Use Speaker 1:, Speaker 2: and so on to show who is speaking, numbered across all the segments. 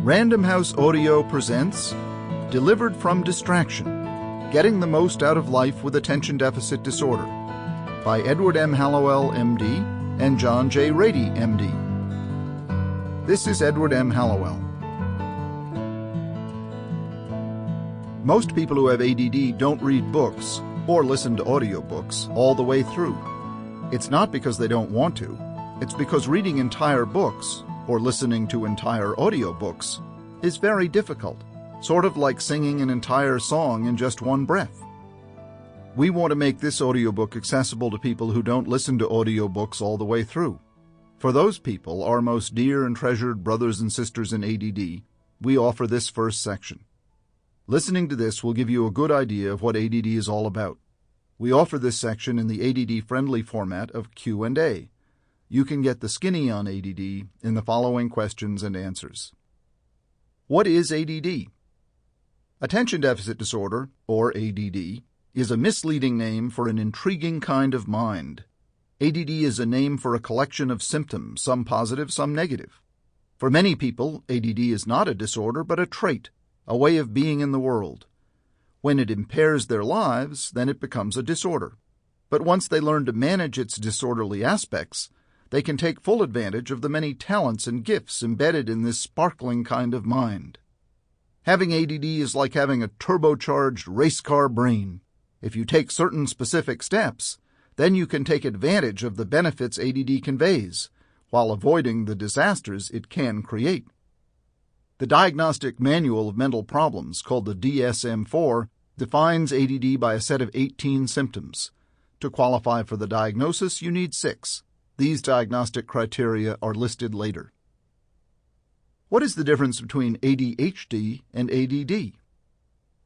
Speaker 1: Random House Audio presents Delivered from Distraction, Getting the Most Out of Life with Attention Deficit Disorder by Edward M. Hallowell, M.D. and John J. Ratey, M.D. This is Edward M. Hallowell. Most people who have ADD don't read books or listen to audiobooks all the way through. It's not because they don't want to. It's because reading entire books or listening to entire audiobooks is very difficult, sort of like singing an entire song in just one breath. We want to make this audiobook accessible to people who don't listen to audiobooks all the way through. For those people, our most dear and treasured brothers and sisters in ADD, we offer this first section. Listening to this will give you a good idea of what ADD is all about. We offer this section in the ADD-friendly format of Q&A. You can get the skinny on ADD in the following questions and answers. What is ADD? Attention Deficit Disorder, or ADD, is a misleading name for an intriguing kind of mind. ADD is a name for a collection of symptoms, some positive, some negative. For many people, ADD is not a disorder but a trait, a way of being in the world. When it impairs their lives, then it becomes a disorder. But once they learn to manage its disorderly aspects, they can take full advantage of the many talents and gifts embedded in this sparkling kind of mind. Having ADD is like having a turbocharged race car brain. If you take certain specific steps, then you can take advantage of the benefits ADD conveys, while avoiding the disasters it can create. The Diagnostic Manual of Mental Problems, called the DSM-4, defines ADD by a set of 18 symptoms. To qualify for the diagnosis, you need 6. These diagnostic criteria are listed later. What is the difference between ADHD and ADD?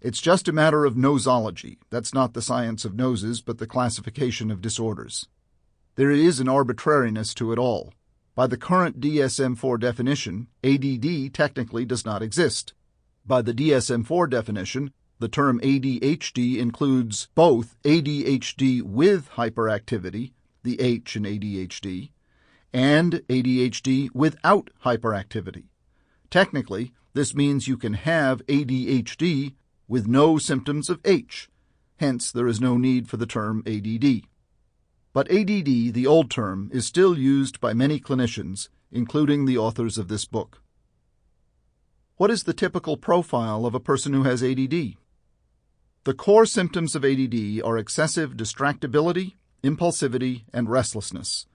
Speaker 1: It's just a matter of nosology. That's not the science of noses, but the classification of disorders. There is an arbitrariness to it all. By the current DSM-4 definition, ADD technically does not exist. By the DSM-4 definition, the term ADHD includes both ADHD with hyperactivity, the H in ADHD, and ADHD without hyperactivity. Technically, this means you can have ADHD with no symptoms of H, hence there is no need for the term ADD. But ADD, the old term, is still used by many clinicians, including the authors of this book. What is the typical profile of a person who has ADD? The core symptoms of ADD are excessive distractibility, impulsivity, and restlessness.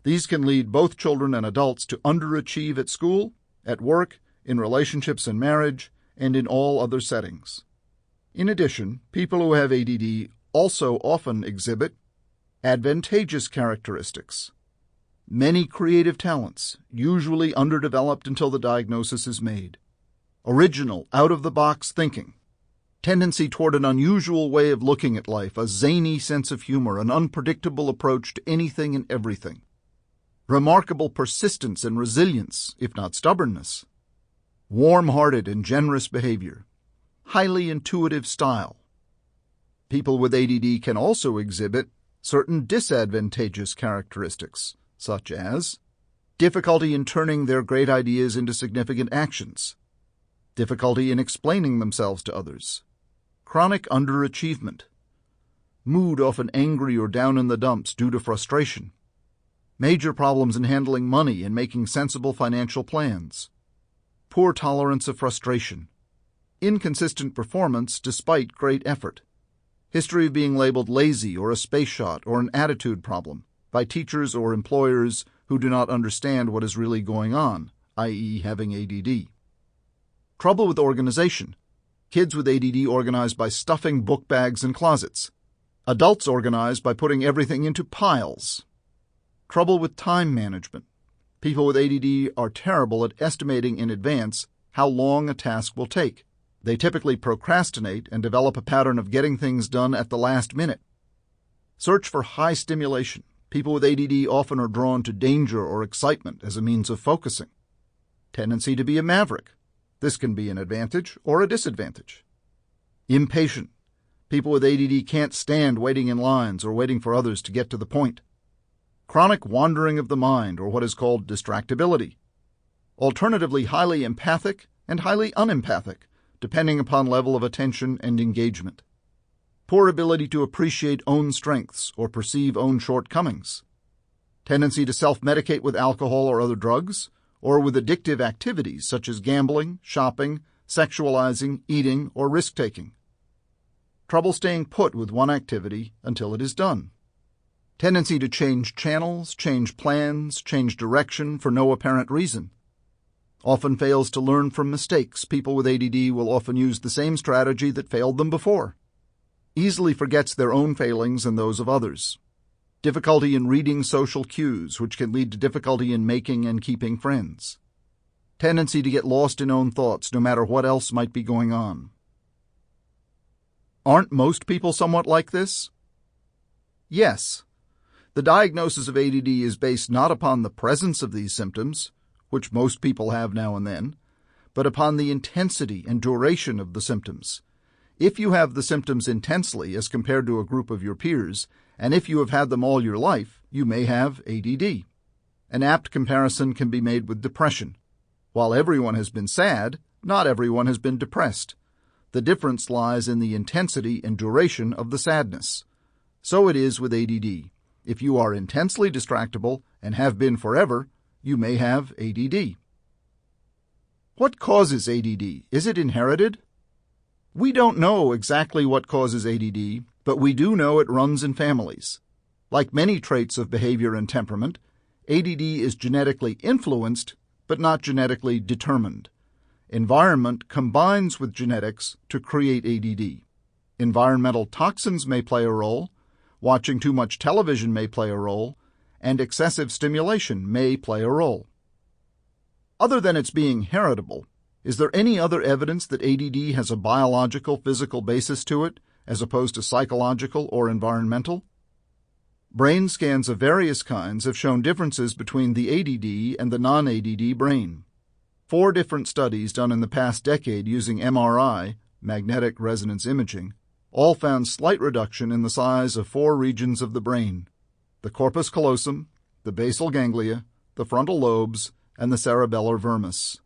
Speaker 1: These can lead both children and adults to underachieve at school, at work, in relationships and marriage, and in all other settings. In addition, people who have ADD also often exhibit advantageous characteristics, many creative talents, usually underdeveloped until the diagnosis is made, original, out-of-the-box thinking, tendency toward an unusual way of looking at life, a zany sense of humor, an unpredictable approach to anything and everything, remarkable persistence and resilience, if not stubbornness, warm-hearted and generous behavior, highly intuitive style. People with ADD can also exhibit certain disadvantageous characteristics, such as difficulty in turning their great ideas into significant actions, difficulty in explaining themselves to others, chronic underachievement, mood often angry or down in the dumps due to frustration, major problems in handling money and making sensible financial plans, poor tolerance of frustration, inconsistent performance despite great effort, history of being labeled lazy or a space shot or an attitude problem by teachers or employers who do not understand what is really going on, i.e. having ADD. Trouble with organization. Kids with ADD organize by stuffing book bags in closets. Adults organize by putting everything into piles. Trouble with time management. People with ADD are terrible at estimating in advance how long a task will take. They typically procrastinate and develop a pattern of getting things done at the last minute. Search for high stimulation. People with ADD often are drawn to danger or excitement as a means of focusing. Tendency to be a maverick. This can be an advantage or a disadvantage. Impatient. People with ADD can't stand waiting in lines or waiting for others to get to the point. Chronic wandering of the mind, or what is called distractibility. Alternatively, highly empathic, and highly unempathic, depending upon level of attention and engagement. Poor ability to appreciate own strengths or perceive own shortcomings. Tendency to self-medicate with alcohol or other drugs, or with addictive activities such as gambling, shopping, sexualizing, eating, or risk-taking. Trouble staying put with one activity until it is done. Tendency to change channels, change plans, change direction for no apparent reason. Often fails to learn from mistakes. People with ADD will often use the same strategy that failed them before. Easily forgets their own failings and those of others. Difficulty in reading social cues, which can lead to difficulty in making and keeping friends. Tendency to get lost in own thoughts, no matter what else might be going on. Aren't most people somewhat like this? Yes. The diagnosis of ADD is based not upon the presence of these symptoms, which most people have now and then, but upon the intensity and duration of the symptoms. If you have the symptoms intensely as compared to a group of your peers, and if you have had them all your life, you may have ADD. An apt comparison can be made with depression. While everyone has been sad, not everyone has been depressed. The difference lies in the intensity and duration of the sadness. So it is with ADD. If you are intensely distractible and have been forever, you may have ADD. What causes ADD? Is it inherited? We don't know exactly what causes ADD, but we do know it runs in families. Like many traits of behavior and temperament, ADD is genetically influenced, but not genetically determined. Environment combines with genetics to create ADD. Environmental toxins may play a role, watching too much television may play a role, and excessive stimulation may play a role. Other than its being heritable, is there any other evidence that ADD has a biological, physical basis to it, as opposed to psychological or environmental? Brain scans of various kinds have shown differences between the ADD and the non-ADD brain. 4 different studies done in the past decade using MRI, magnetic resonance imaging, all found slight reduction in the size of 4 regions of the brain: the corpus callosum, the basal ganglia, the frontal lobes, and the cerebellar vermis.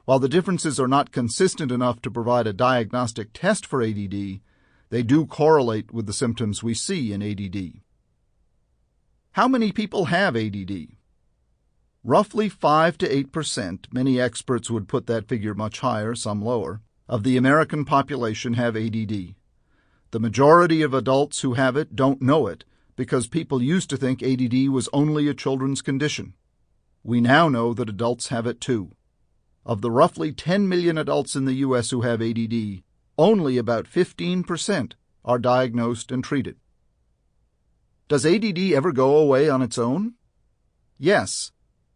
Speaker 1: While the differences are not consistent enough to provide a diagnostic test for ADD, they do correlate with the symptoms we see in ADD. How many people have ADD? Roughly 5 to 8%, many experts would put that figure much higher, some lower, of the American population have ADD. The majority of adults who have it don't know it because people used to think ADD was only a children's condition. We now know that adults have it too. Of the roughly 10 million adults in the U.S. who have ADD, only about 15% are diagnosed and treated. Does ADD ever go away on its own? Yes.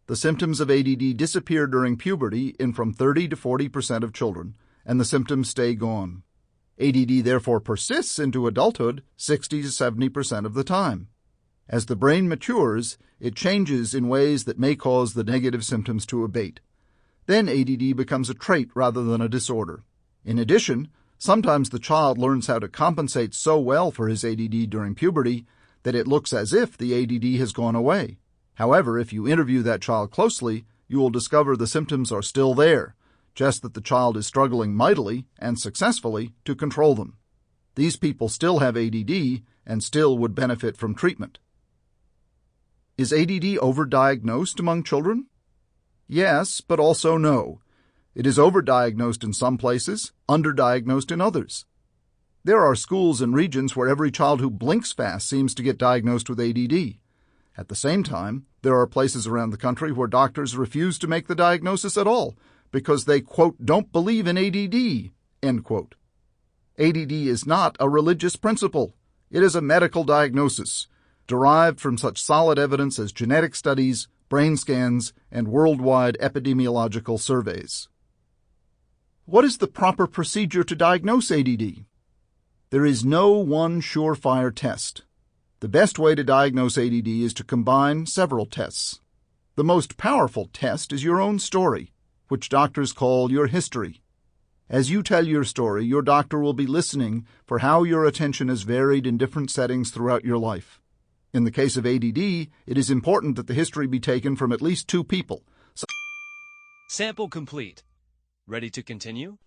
Speaker 1: The symptoms of ADD disappear during puberty in from 30 to 40% of children, and the symptoms stay gone. ADD therefore persists into adulthood 60 to 70% of the time. As the brain matures, it changes in ways that may cause the negative symptoms to abate. Then ADD becomes a trait rather than a disorder. In addition, sometimes the child learns how to compensate so well for his ADD during puberty that it looks as if the ADD has gone away. However, if you interview that child closely, you will discover the symptoms are still there, just that the child is struggling mightily and successfully to control them. These people still have ADD and still would benefit from treatment. Is ADD overdiagnosed among children? Yes, but also no. It is overdiagnosed in some places, underdiagnosed in others. There are schools and regions where every child who blinks fast seems to get diagnosed with ADD. At the same time, there are places around the country where doctors refuse to make the diagnosis at all because they, quote, don't believe in ADD, end quote. ADD is not a religious principle. It is a medical diagnosis, derived from such solid evidence as genetic studies, brain scans, and worldwide epidemiological surveys. What is the proper procedure to diagnose ADD? There is no one surefire test. The best way to diagnose ADD is to combine several tests. The most powerful test is your own story, which doctors call your history. As you tell your story, your doctor will be listening for how your attention has varied in different settings throughout your life. In the case of ADD, it is important that the history be taken from at least 2 people.
Speaker 2: Sample complete. Ready to continue?